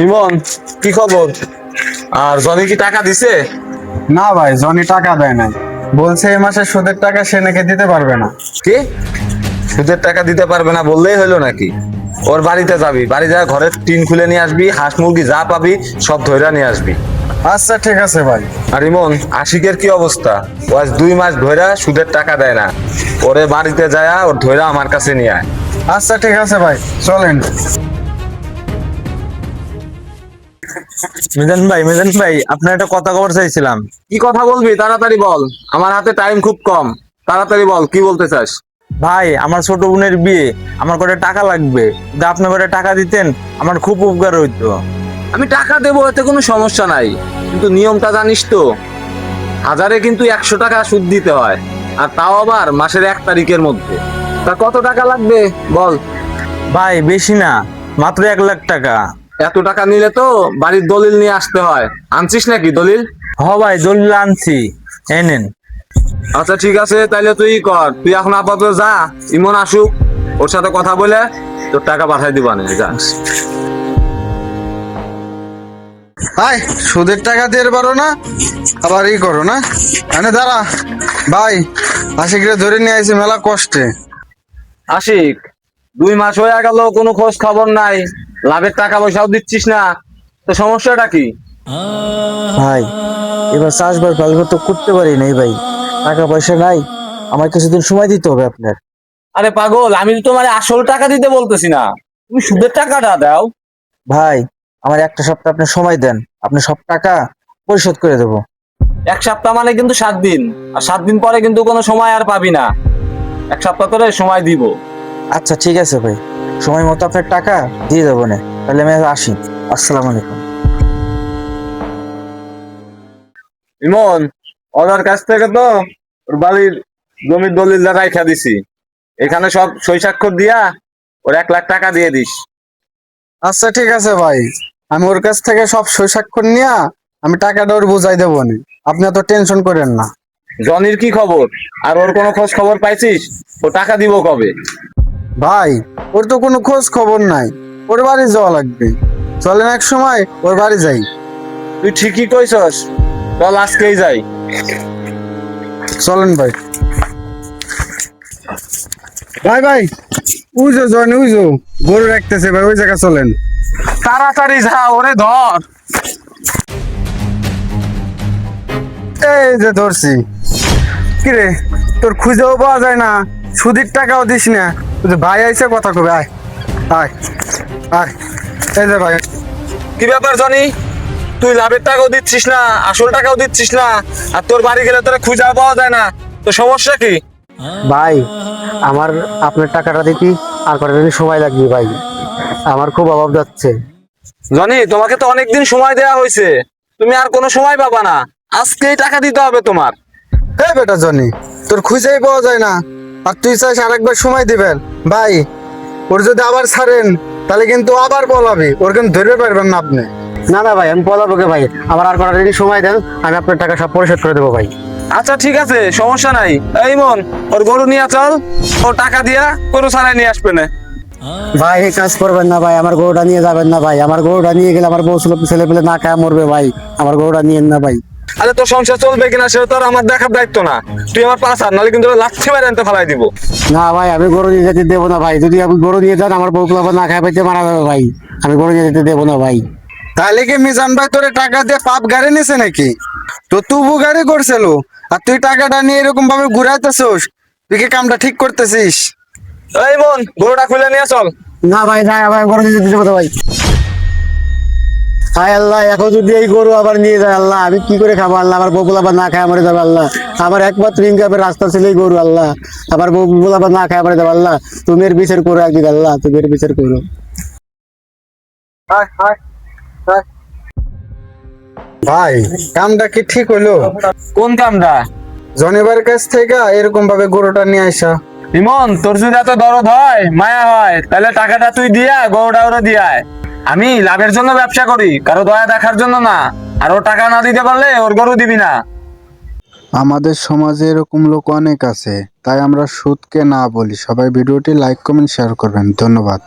ইমন, কি খবর? আর জনি কি টাকা দিছে? না ভাই, জনি টাকা দেয় নাই। বলছে এই মাসে সুদের টাকা সে নাকি দিতে পারবে না। কি সুদের টাকা দিতে পারবে না বললেই হলো নাকি? ওর বাড়িতে যাবি, বাড়ি যা ঘরের টিন খুলে নিয়ে আসবি, হাঁস মুরগি যা পাবি সব ধইরা নিয়ে আসবি। আচ্ছা ঠিক আছে ভাই। আর ইমন, আশিকের কি অবস্থা? ও আজ 2 মাস ধইরা সুদের টাকা দেয় না। ওরে বাড়িতে যায় ওর ধইরা আমার কাছে নিয়ে আয়। আচ্ছা ঠিক আছে ভাই, চলেন। মিজান ভাই আপনার একটা কথা খবর চাইছিলাম। কি কথা বলবি তাড়াতাড়ি বল, আমার হাতে টাইম খুব কম। তাড়াতাড়ি বল, কি বলতে চাস? ভাই আমার ছোট বোনের বিয়ে, আমার করে টাকা লাগবে। যদি আপনি করে টাকা দিতেন আমার খুব উপকার হইতো। আমি টাকা দেবো, এতে কোনো সমস্যা নাই, কিন্তু নিয়মটা জানিস তো? হাজারে কিন্তু 100 টাকা সুদ দিতে হয়, আর তাও আবার মাসের 1 তারিখের মধ্যে। তা কত টাকা লাগবে বল? ভাই বেশি না, মাত্র 1 লাখ টাকা। এত টাকা নিলে তো বাড়ির দলিল নিয়ে আসতে হয়। আনছিস নাকি দলিল? ভাই দলিল আনছি, এই নেন। আচ্ছা ঠিক আছে, তাইলে তুই কর, তুই এখন আপাতত যা, ইমন আসুক, ওর সাথে কথা বলে তোর টাকা পাঠাই দিবানে যা। ভাই সুদের টাকা দিয়ে পারো না, আবার ই করো না। মানে দাঁড়া ভাই, আশিকরে ধরে নিয়ে আইছি মেলা কষ্টে। আশিক, 2 মাস হয়ে গেল কোনো খোঁজ খবর নাই, লাভের টাকা পয়সাও দিচ্ছিস না, তো সমস্যাটা কি? ভাই এবার চাষবাস ভালো তো করতে পারি নাই ভাই, টাকা পয়সা নাই, আমার কিছুদিন সময় দিতে হবে আপনার। আরে পাগল, আমি তো তোমার আসল টাকা দিতে বলতেছি না, তুমি সুদের টাকাটা দাও। ভাই আমার একটা সপ্তাহ আপনি সময় দেন, আপনি সব টাকা পরিশোধ করে দেবো। 1 সপ্তাহ মানে কিন্তু 7 দিন, আর 7 দিন পরে কিন্তু কোনো সময় আর পাবি না। 1 সপ্তাহ ধরে সময় দিব। আচ্ছা ঠিক আছে ভাই, সময় মতো আপনার টাকা দিয়ে দেবো না। তাহলে আমি আসি, আসসালামু আলাইকুম। ইমন, ওদের কাছ থেকে তো ওর বাড়ির জমির দলিল রাইখা দিছি, এখানে সব সই স্বাক্ষর দিয়া ওর 1 লাখ টাকা দিয়ে দিস। আচ্ছা ঠিক আছে ভাই, আমি ওর কাছ থেকে সব সই স্বাক্ষর নিয়ে আমি টাকাটা ওর বুঝাই দেবো নি, আপনি এত টেনশন করেন না। জনির কি খবর? আর ওর কোনো খোঁজ খবর পাইছিস? ও টাকা দিব কবে? ভাই ওর তো কোনো খোঁজ খবর নাই, ওর বাড়ি যাওয়া লাগবে। চলেন এক সময় ওর বাড়ি যাই। তুই ঠিকই কইছস, চল আজকেই যাই। চলেন ভাই। ভাই ভাই, উইজো জন উইজো, গরু রাখতেছে ভাই, ওই জায়গা চলেন। তাড়াতাড়ি যা, ওরে ধর। এই যে ধরছি। কিরে, তোর খুঁজেও পাওয়া যায় না, সুদির টাকাও দিস না। ওই যে ভাই আইসে কথা কবে, আয় আয় আয়। এই যে ভাই। কি ব্যাপার জনি, তুই লাভের টাকাও দিচ্ছিস না, আসল টাকাও দিচ্ছিস না, আর তোর বাড়ি গেলে তোরা খুঁজা পাওয়া যায় না, তো সমস্যা কি? ভাই আমার আপনার টাকাটা দিতে আর কটা দিন সময় লাগবে ভাই, আমার খুব অভাব যাচ্ছে। জনি, তোমাকে তো অনেকদিন সময় দেওয়া হয়েছে, তুমি আর কোনো সময় পাবা না, আজকেই টাকা দিতে হবে তোমার। এই বেটা জনি, তোর খুঁজেই পাওয়া যায় না, আর তুই চাইস আরেকবার সময় দিবেন। ভাই ওর যদি আবার ছাড়েন তাহলে কিন্তু আবার বলাবি, ওর কিন্তু ধরতে পারবেন না আপনি। না না ভাই, আমি পলাবো কে ভাই, আমার আর কটা দিন সময় দেন, আমি আপনার টাকা সব পরিশোধ করে দেবো ভাই। আচ্ছা ঠিক আছে, সমস্যা নাই। এই মন, ওর গরু নিয়ে চল, ও টাকা দিয়া গরু ছাড়াই নিয়ে আসবে না। ভাই এই কাজ করবেন না ভাই, আমার গরুটা নিয়ে যাবেন না ভাই, আমার গরুটা নিয়ে গেলে আমার বউ ছেলে পেলে না খায় মরবে ভাই, আমার গরুটা নিয়েন না ভাই। আরে তোর সংসার চলবে কিনা সেটা তো আর আমার দেখার দায়িত্ব না, তুই আমার পাশ আর, নাহলে কিন্তু লাচ্ছি মেরে আনতে ফেলাই দিব। না ভাই আমি গরু নিয়ে যেতে দেবো না ভাই, যদি আপনি গরু নিয়ে যান আমার বউ না খায় পেতে মারা যাবে ভাই, আমি গরু নিয়ে যেতে দেবো না ভাই। তাহলে কি মিজান ভাই তোরে টাকা দিয়ে পাপ গাড়ি নিছে নাকি? তো তুবু গাড়ি করছিল, আর তুই টাকাটা নিয়ে এরকম ভাবে ঘুরাইতেছিস, তুই কি কামটা ঠিক করতেছিস? এই মন, গরুটা খুলে নিয়ে চল। না ভাই না ভাই, গরু নিয়ে যেতে দেবো না ভাই। হায় আল্লাহ, এখন যদি এই গরু আবার নিয়ে যায় আল্লাহ, আমি কি করে খাবো আল্লাহ, আমার বউ আবার না খায় মরে যাবে আল্লাহ, আমার একমাত্র ইনকামের রাস্তা ছিল এই গরু আল্লাহ, আমার বউ আবার না খায় মরে যাবে আল্লাহ, তুমি এর বিচার করো একদিন আল্লাহ, তুমি এর বিচার করো। আয়, আয়, আয়। ভাই কামটা কি ঠিক হইলো? কোন কামটা? জনিবার কাছ থেকে এরকম ভাবে গরুটা নিয়ে আসা। ইমন, তোর যদি এত দরদ হয়, মায়া হয়, তাহলে টাকাটা তুই দিয়া গরুটা ওরা দিয়ায়। আমি লাভের জন্য ব্যবসা করি, কারো দয়া দেখার জন্য না। আর ও টাকা না দিতে পারলে ওর গরু দিবি না। আমাদের সমাজে এরকম লোক অনেক আছে, তাই আমরা সুদকে না বলি। সবাই ভিডিওটি লাইক কমেন্ট শেয়ার করবেন, ধন্যবাদ।